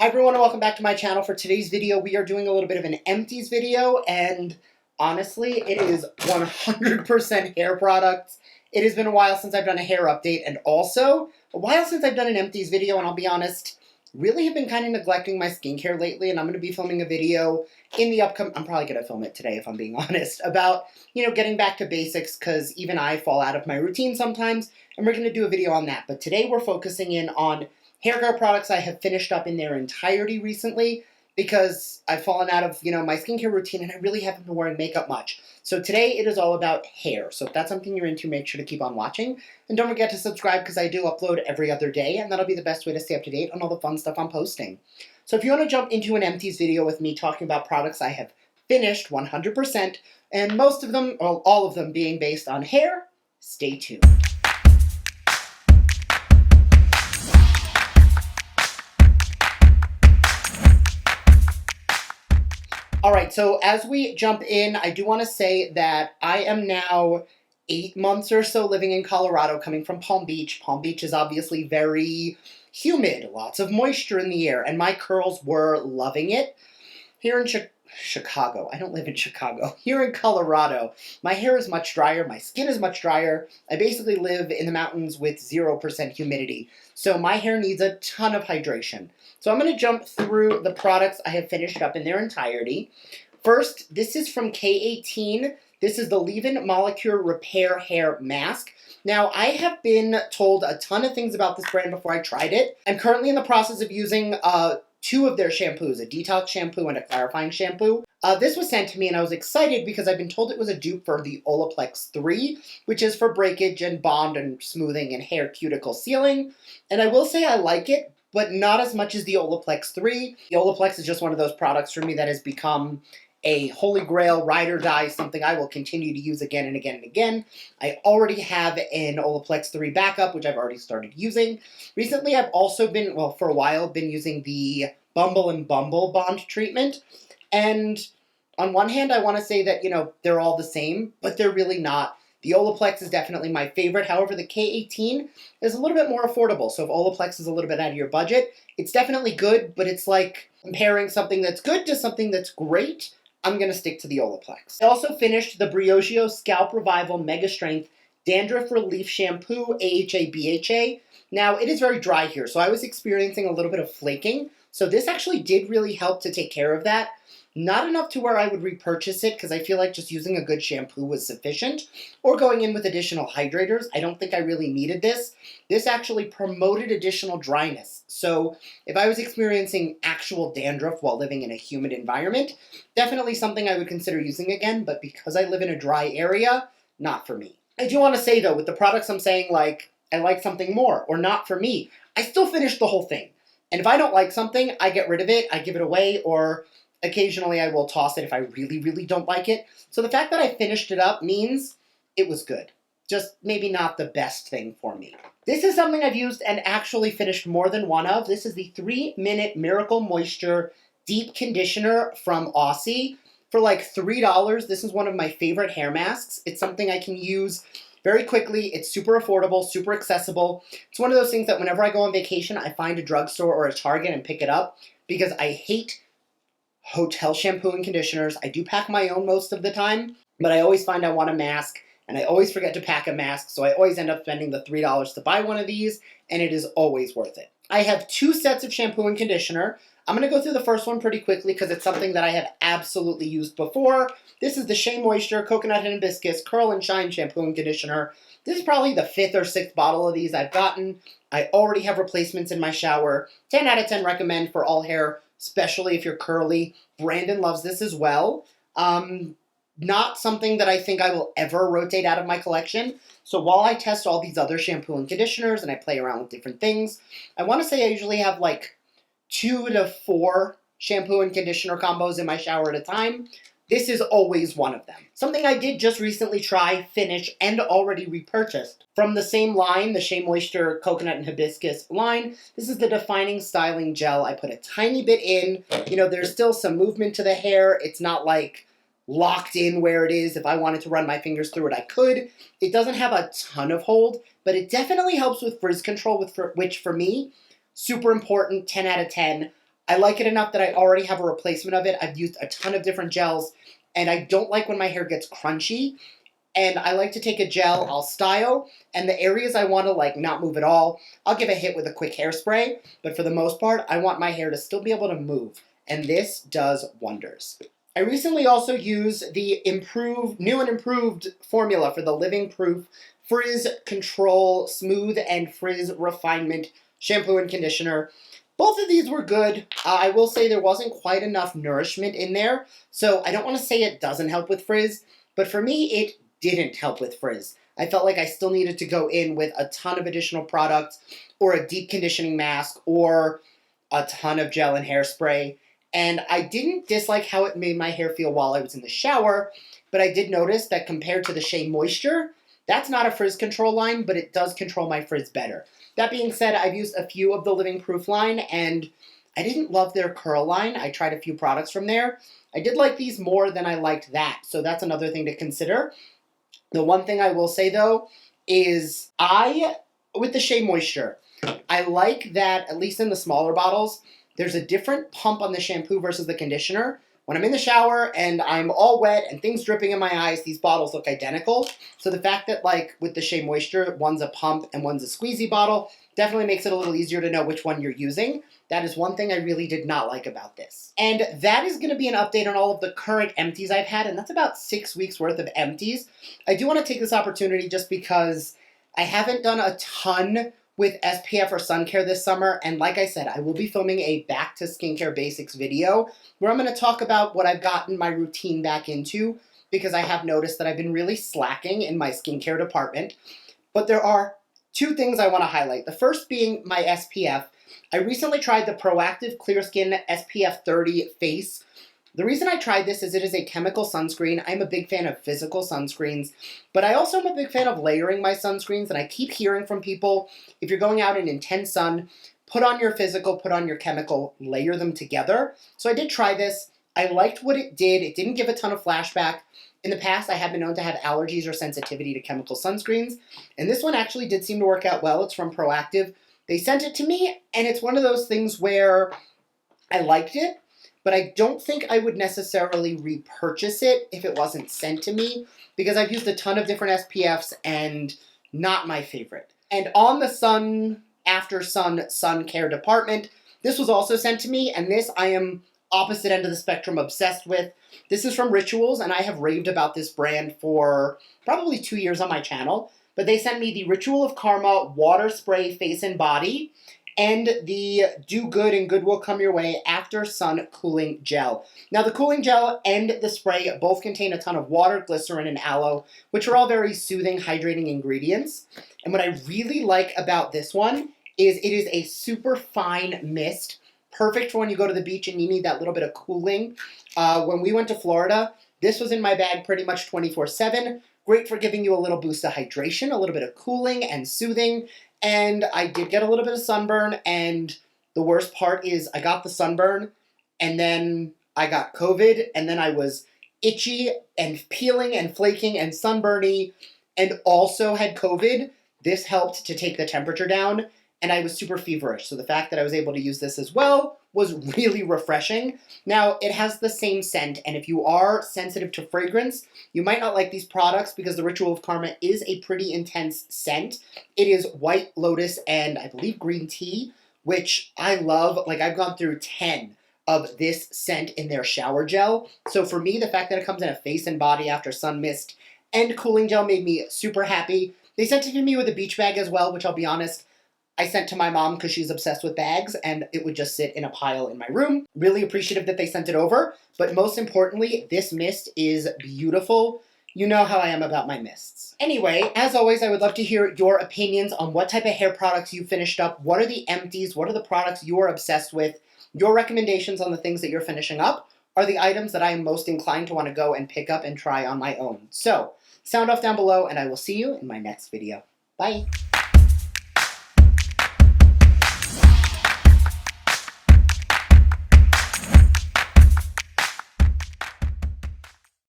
Hi everyone and welcome back to my channel. For today's video, we are doing a little bit of an empties video, and honestly, it is 100% hair products. It has been a while since I've done a hair update, and also a while since I've done an empties video, and I'll be honest, really have been kind of neglecting my skincare lately, and I'm going to be filming a video in the upcoming, I'm probably going to film it today if I'm being honest, about, getting back to basics, because even I fall out of my routine sometimes, and we're going to do a video on that. But today we're focusing in on haircare products I have finished up in their entirety recently because I've fallen out of, my skincare routine and I really haven't been wearing makeup much. So today it is all about hair. So if that's something you're into, make sure to keep on watching. And don't forget to subscribe because I do upload every other day, and that'll be the best way to stay up to date on all the fun stuff I'm posting. So if you want to jump into an empties video with me talking about products I have finished 100%, and most of them, or all of them being based on hair, stay tuned. All right, so as we jump in, I do want to say that I am now 8 months or so living in Colorado, coming from Palm Beach. Palm Beach is obviously very humid, lots of moisture in the air, and my curls were loving it. Here in Chicago, I don't live in Chicago. Here in Colorado, my hair is much drier, my skin is much drier. I basically live in the mountains with 0% humidity, so my hair needs a ton of hydration. So I'm going to jump through the products I have finished up in their entirety. First, this is from K18. This is the Leave-In Molecule Repair Hair Mask. Now, I have been told a ton of things about this brand before I tried it. I'm currently in the process of using two of their shampoos, a detox shampoo and a clarifying shampoo. This was sent to me and I was excited because I've been told it was a dupe for the Olaplex 3, which is for breakage and bond and smoothing and hair cuticle sealing. And I will say I like it, but not as much as the Olaplex 3. The Olaplex is just one of those products for me that has become a holy grail, ride or die, something I will continue to use again and again and again. I already have an Olaplex 3 backup, which I've already started using. Recently, I've also been, for a while, been using the Bumble and Bumble Bond treatment. And on one hand, I want to say that, they're all the same, but they're really not. The Olaplex is definitely my favorite. However, the K18 is a little bit more affordable. So if Olaplex is a little bit out of your budget, it's definitely good, but it's like comparing something that's good to something that's great. I'm going to stick to the Olaplex. I also finished the Briogeo Scalp Revival Mega Strength Dandruff Relief Shampoo AHA BHA. Now, it is very dry here, so I was experiencing a little bit of flaking. So this actually did really help to take care of that. Not enough to where I would repurchase it because I feel like just using a good shampoo was sufficient, or going in with additional hydrators. I don't think I really needed this. This actually promoted additional dryness. So if I was experiencing actual dandruff while living in a humid environment, definitely something I would consider using again, but because I live in a dry area, not for me. I do want to say though, with the products I'm saying like, I like something more, or not for me, I still finish the whole thing. And if I don't like something, I get rid of it, I give it away, or occasionally I will toss it if I really, really don't like it. So the fact that I finished it up means it was good. Just maybe not the best thing for me. This is something I've used and actually finished more than one of. This is the 3-Minute Miracle Moisture Deep Conditioner from Aussie. For like $3, this is one of my favorite hair masks. It's something I can use very quickly. It's super affordable, super accessible. It's one of those things that whenever I go on vacation, I find a drugstore or a Target and pick it up because I hate hotel shampoo and conditioners. I do pack my own most of the time, but I always find I want a mask, and I always forget to pack a mask, so I always end up spending the $3 to buy one of these, and it is always worth it. I have 2 sets of shampoo and conditioner. I'm going to go through the first one pretty quickly because it's something that I have absolutely used before. This is the Shea Moisture Coconut and Hibiscus Curl and Shine Shampoo and Conditioner. This is probably the 5th or 6th bottle of these I've gotten. I already have replacements in my shower. 10 out of 10 recommend for all hair, especially if you're curly. Brandon loves this as well. Not something that I think I will ever rotate out of my collection. So while I test all these other shampoo and conditioners and I play around with different things, I want to say I usually have like 2 to 4 shampoo and conditioner combos in my shower at a time. This is always one of them. Something I did just recently try, finish, and already repurchased. From the same line, the Shea Moisture Coconut and Hibiscus line, this is the Defining Styling Gel. I put a tiny bit in. There's still some movement to the hair. It's not like locked in where it is. If I wanted to run my fingers through it, I could. It doesn't have a ton of hold, but it definitely helps with frizz control, which for me, super important, 10 out of 10. I like it enough that I already have a replacement of it. I've used a ton of different gels, and I don't like when my hair gets crunchy. And I like to take a gel, I'll style, and the areas I want to like not move at all, I'll give a hit with a quick hairspray. But for the most part, I want my hair to still be able to move. And this does wonders. I recently also used the new and improved formula for the Living Proof Frizz Control Smooth and Frizz Refinement Shampoo and Conditioner. Both of these were good. I will say there wasn't quite enough nourishment in there, so I don't want to say it doesn't help with frizz, but for me, it didn't help with frizz. I felt like I still needed to go in with a ton of additional products, or a deep conditioning mask, or a ton of gel and hairspray. And I didn't dislike how it made my hair feel while I was in the shower, but I did notice that compared to the Shea Moisture, that's not a frizz control line, but it does control my frizz better. That being said, I've used a few of the Living Proof line, and I didn't love their curl line. I tried a few products from there. I did like these more than I liked that, so that's another thing to consider. The one thing I will say, though, is with the Shea Moisture, I like that, at least in the smaller bottles, there's a different pump on the shampoo versus the conditioner. When I'm in the shower and I'm all wet and things dripping in my eyes, these bottles look identical. So the fact that, like, with the Shea Moisture, one's a pump and one's a squeezy bottle definitely makes it a little easier to know which one you're using. That is one thing I really did not like about this. And that is going to be an update on all of the current empties I've had, and that's about 6 weeks worth of empties. I do want to take this opportunity just because I haven't done a ton with SPF or sun care this summer, and like I said, I will be filming a back to skincare basics video where I'm going to talk about what I've gotten my routine back into, because I have noticed that I've been really slacking in my skincare department. But there are two things I want to highlight. The first being my SPF. I recently tried the Proactive Clear Skin SPF 30 Face. The reason I tried this is it is a chemical sunscreen. I'm a big fan of physical sunscreens, but I also am a big fan of layering my sunscreens, and I keep hearing from people, if you're going out in intense sun, put on your physical, put on your chemical, layer them together. So I did try this. I liked what it did. It didn't give a ton of flashback. In the past, I have been known to have allergies or sensitivity to chemical sunscreens, and this one actually did seem to work out well. It's from Proactive. They sent it to me, and it's one of those things where I liked it, but I don't think I would necessarily repurchase it if it wasn't sent to me, because I've used a ton of different SPFs and not my favorite. And on the After Sun Care department, this was also sent to me, and this I am opposite end of the spectrum obsessed with. This is from Rituals, and I have raved about this brand for probably 2 years on my channel, but they sent me the Ritual of Karma Water Spray Face and Body, and the Do Good and Good Will Come Your Way After Sun Cooling Gel. Now, the cooling gel and the spray both contain a ton of water, glycerin, and aloe, which are all very soothing, hydrating ingredients. And what I really like about this one is it is a super fine mist, perfect for when you go to the beach and you need that little bit of cooling. When we went to Florida, this was in my bag pretty much 24/7. Great for giving you a little boost of hydration, a little bit of cooling and soothing. And I did get a little bit of sunburn, and the worst part is I got the sunburn, and then I got COVID, and then I was itchy and peeling and flaking and sunburny, and also had COVID. This helped to take the temperature down, and I was super feverish. So the fact that I was able to use this as well was really refreshing. Now, it has the same scent, and if you are sensitive to fragrance, you might not like these products because the Ritual of Karma is a pretty intense scent. It is white lotus and I believe green tea, which I love. Like, I've gone through 10 of this scent in their shower gel. So for me, the fact that it comes in a face and body after sun mist and cooling gel made me super happy. They sent it to me with a beach bag as well, which I'll be honest, I sent to my mom because she's obsessed with bags, and it would just sit in a pile in my room. Really appreciative that they sent it over, but most importantly, this mist is beautiful. You know how I am about my mists. Anyway, as always, I would love to hear your opinions on what type of hair products you finished up. What are the empties? What are the products you are obsessed with? Your recommendations on the things that you're finishing up are the items that I am most inclined to want to go and pick up and try on my own. So, sound off down below, and I will see you in my next video. Bye!